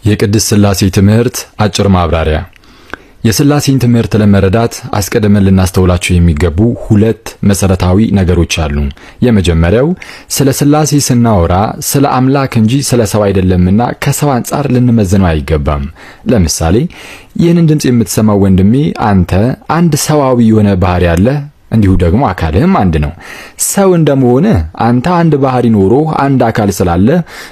የቅድስት ሥላሴ ትምህርት አጭር ማብራሪያ። የሥላሴን ትምህርት ለመረዳት አስቀድመን ልናስተውላቸው የሚገቡ ሁለት መሰረታዊ ነገሮች አሉ። የመጀመሪያው ስለ ሥላሴ ስናወራ ስለ አምላክ እንጂ ስለ ሰው አይደለምና ከሰው አንጻር ልንመዝነው አይገባም። ለምሳሌ ይህንን ድምጽ የምትሰማው ወንድሜ አንተ አንድ ሰዋዊ የሆነ ባህሪ አለ፣ እንዲሁ ደግሞ አካልህም አንድ ነው። ሰው እንደመሆነ አንተ አንድ ባህሪ ኖሮ አንድ አካል ስላለ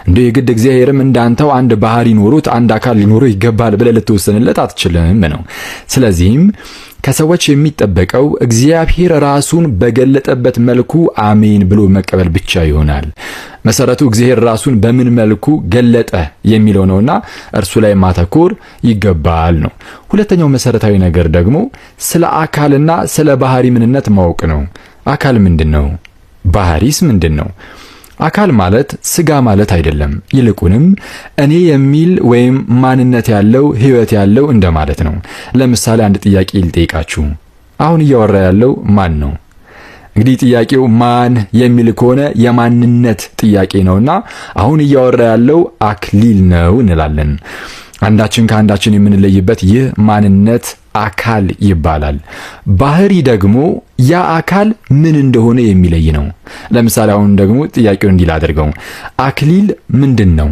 እንደው የግድ እግዚአብሔርም እንዳንተው አንድ ባህሪ ኖሮት አንድ አካል ሊኖረው ይገባል ብለህ ልትወስንለት አትችልም ነው። ስለዚህም ከሰዎች የሚጠበቀው እግዚአብሔር ራሱን በገለጠበት መልኩ አሜን ብሎ መቀበል ብቻ ይሆናል። መሰረቱ እግዚአብሔር ራሱን በምን መልኩ ገለጠ የሚለው ነውና እርሱ ላይ ማተኮር ይገባል ነው። ሁለተኛው መሰረታዊ ነገር ደግሞ ስለ አካልና ስለ ባህሪ ምንነት ማወቅ ነው። አካል ምንድነው? ባህሪስ ምንድነው? አካል ማለት ስጋ ማለት አይደለም። ይልቁንም እኔ የሚል ወይም ማንነት ያለው ህይወት ያለው እንደማለት ነው። ለምሳሌ አንድ ጥያቄ ልጠይቃችሁ። አሁን እያወራ ያለው ማን ነው? እንግዲህ ጥያቄው ማን የሚል ከሆነ የማንነት ጥያቄ ነውና አሁን እያወራ ያለው አክሊል ነው እንላለን። አንዳችን ከአንዳችን የምንለይበት ይህ ማንነት አካል ይባላል። ባህሪ ደግሞ ያ አካል ምን እንደሆነ የሚለይ ነው። ለምሳሌ አሁን ደግሞ ጥያቄውን እንዲል አድርገው፣ አክሊል ምንድነው?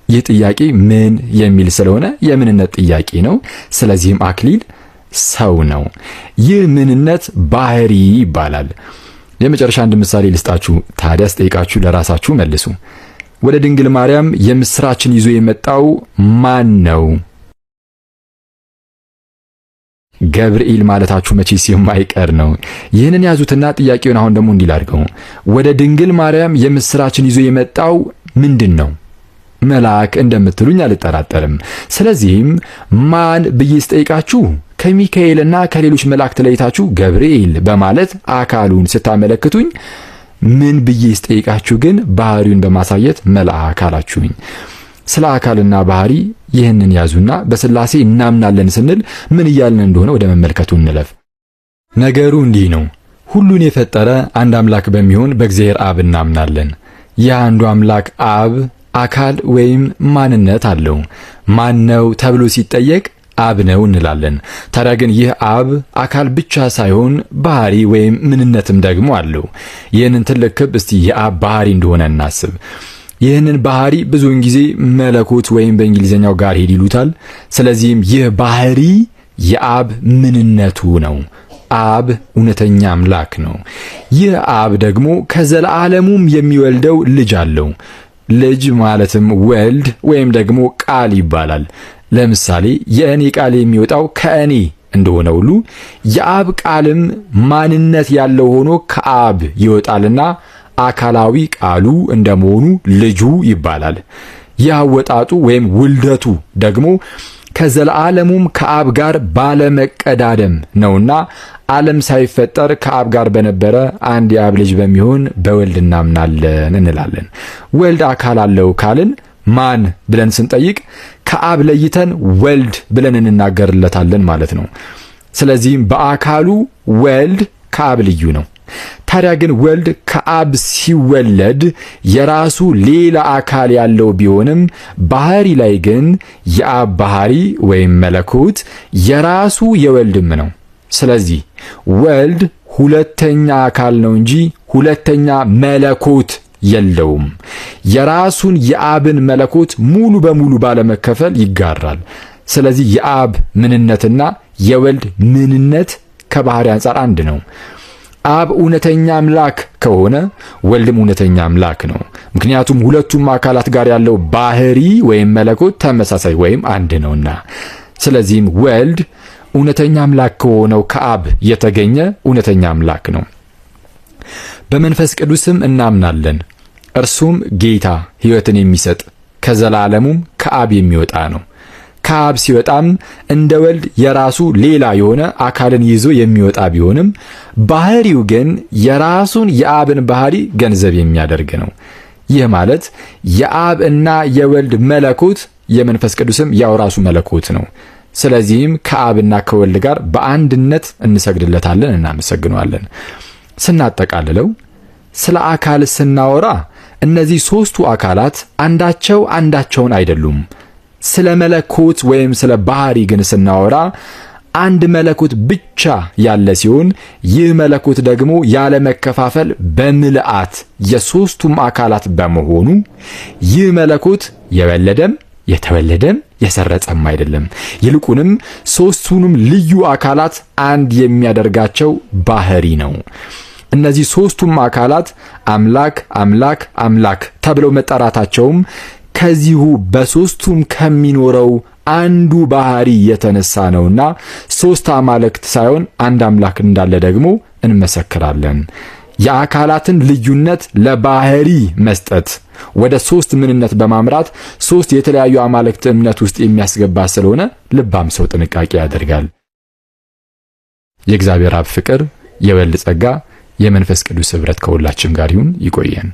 ይህ ጥያቄ ምን የሚል ስለሆነ የምንነት ጥያቄ ነው። ስለዚህም አክሊል ሰው ነው። ይህ ምንነት ባህሪ ይባላል። የመጨረሻ አንድ ምሳሌ ልስጣችሁ። ታዲያስ ጠይቃችሁ ለራሳችሁ መልሱ። ወደ ድንግል ማርያም የምስራችን ይዞ የመጣው ማን ነው? ገብርኤል ማለታችሁ መቼስ የማይቀር ነው። ይህንን ያዙትና ጥያቄውን አሁን ደግሞ እንዲል አድርገው፣ ወደ ድንግል ማርያም የምስራችን ይዞ የመጣው ምንድነው? መልአክ እንደምትሉኝ አልጠራጠርም። ስለዚህም ማን ብዬ ስጠይቃችሁ ከሚካኤልና ከሌሎች መላእክት ለይታችሁ ገብርኤል በማለት አካሉን ስታመለክቱኝ፣ ምን ብዬ ስጠይቃችሁ ግን ባህሪውን በማሳየት መልአክ አላችሁኝ። ስለ አካልና ባህሪ ይህንን ያዙና በሥላሴ እናምናለን ስንል ምን እያልን እንደሆነ ወደ መመልከቱ እንለፍ። ነገሩ እንዲህ ነው። ሁሉን የፈጠረ አንድ አምላክ በሚሆን በእግዚአብሔር አብ እናምናለን። ይህ አንዱ አምላክ አብ አካል ወይም ማንነት አለው። ማን ነው ተብሎ ሲጠየቅ አብ ነው እንላለን። ታዲያ ግን ይህ አብ አካል ብቻ ሳይሆን ባህሪ ወይም ምንነትም ደግሞ አለው። ይህንን ትልቅ ክብ እስቲ የአብ ባህሪ እንደሆነ እናስብ። ይህንን ባህሪ ብዙውን ጊዜ መለኮት ወይም በእንግሊዘኛው ጋር ሄድ ይሉታል። ስለዚህም ይህ ባህሪ የአብ ምንነቱ ነው። አብ እውነተኛ አምላክ ነው። ይህ አብ ደግሞ ከዘላለሙም የሚወልደው ልጅ አለው። ልጅ ማለትም ወልድ ወይም ደግሞ ቃል ይባላል። ለምሳሌ የእኔ ቃል የሚወጣው ከእኔ እንደሆነ ሁሉ የአብ ቃልም ማንነት ያለው ሆኖ ከአብ ይወጣልና አካላዊ ቃሉ እንደመሆኑ ልጁ ይባላል። ያወጣጡ ወይም ውልደቱ ደግሞ ከዘላለሙም ከአብ ጋር ባለመቀዳደም ነውና ዓለም ሳይፈጠር ከአብ ጋር በነበረ አንድ የአብ ልጅ በሚሆን በወልድ እናምናለን እንላለን። ወልድ አካል አለው ካልን ማን ብለን ስንጠይቅ ከአብ ለይተን ወልድ ብለን እንናገርለታለን ማለት ነው። ስለዚህም በአካሉ ወልድ ከአብ ልዩ ነው። ታዲያ ግን ወልድ ከአብ ሲወለድ የራሱ ሌላ አካል ያለው ቢሆንም ባህሪ ላይ ግን የአብ ባህሪ ወይም መለኮት የራሱ የወልድም ነው። ስለዚህ ወልድ ሁለተኛ አካል ነው እንጂ ሁለተኛ መለኮት የለውም። የራሱን የአብን መለኮት ሙሉ በሙሉ ባለመከፈል ይጋራል። ስለዚህ የአብ ምንነትና የወልድ ምንነት ከባህሪ አንጻር አንድ ነው። አብ እውነተኛ አምላክ ከሆነ ወልድም እውነተኛ አምላክ ነው። ምክንያቱም ሁለቱም አካላት ጋር ያለው ባህሪ ወይም መለኮት ተመሳሳይ ወይም አንድ ነውና። ስለዚህም ወልድ እውነተኛ አምላክ ከሆነው ከአብ የተገኘ እውነተኛ አምላክ ነው። በመንፈስ ቅዱስም እናምናለን። እርሱም ጌታ ሕይወትን የሚሰጥ ከዘላለሙም ከአብ የሚወጣ ነው። ከአብ ሲወጣም እንደ ወልድ የራሱ ሌላ የሆነ አካልን ይዞ የሚወጣ ቢሆንም ባህሪው ግን የራሱን የአብን ባህሪ ገንዘብ የሚያደርግ ነው። ይህ ማለት የአብ እና የወልድ መለኮት የመንፈስ ቅዱስም ያው ራሱ መለኮት ነው። ስለዚህም ከአብና ከወልድ ጋር በአንድነት እንሰግድለታለን፣ እናመሰግነዋለን። ስናጠቃልለው ስለ አካል ስናወራ እነዚህ ሦስቱ አካላት አንዳቸው አንዳቸውን አይደሉም። ስለ መለኮት ወይም ስለ ባህሪ ግን ስናወራ አንድ መለኮት ብቻ ያለ ሲሆን ይህ መለኮት ደግሞ ያለ መከፋፈል በምልአት የሶስቱም አካላት በመሆኑ ይህ መለኮት የወለደም የተወለደም የሰረጸም አይደለም። ይልቁንም ሶስቱንም ልዩ አካላት አንድ የሚያደርጋቸው ባህሪ ነው። እነዚህ ሶስቱም አካላት አምላክ አምላክ አምላክ ተብለው መጠራታቸውም ከዚሁ በሶስቱም ከሚኖረው አንዱ ባህሪ የተነሳ ነውና ሶስት አማልክት ሳይሆን አንድ አምላክ እንዳለ ደግሞ እንመሰክራለን። የአካላትን ልዩነት ለባህሪ መስጠት ወደ ሶስት ምንነት በማምራት ሶስት የተለያዩ አማልክት እምነት ውስጥ የሚያስገባ ስለሆነ ልባም ሰው ጥንቃቄ ያደርጋል። የእግዚአብሔር አብ ፍቅር፣ የወልድ ጸጋ፣ የመንፈስ ቅዱስ ኅብረት ከሁላችን ጋር ይሁን። ይቆየን።